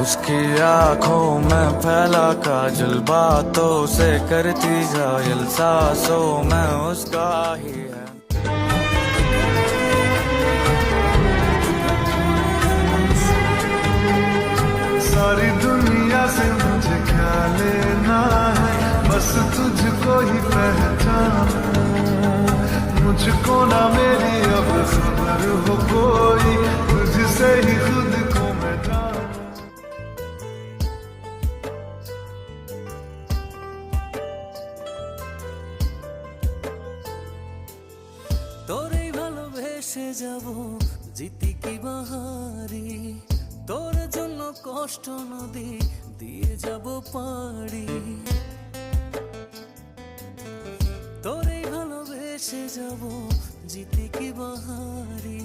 उसकी आंखों में फैला काजल, बातों से करती घायल, सांसों में उसका ही है। सारी दुनिया से मुझे क्या लेना है, बस तुझको ही पहचानूं। मुझको ना मेरी अब खबर हो कोई, तुझसे ही खुद को मैं जानूं। তোরে ভালোবেসে যাব জিতি কি বাহারি, তোর জন্য কষ্ট নদী দিয়ে যাব পাড়ি। তোরে ভালোবেসে যাব জিতি কি বাহারি,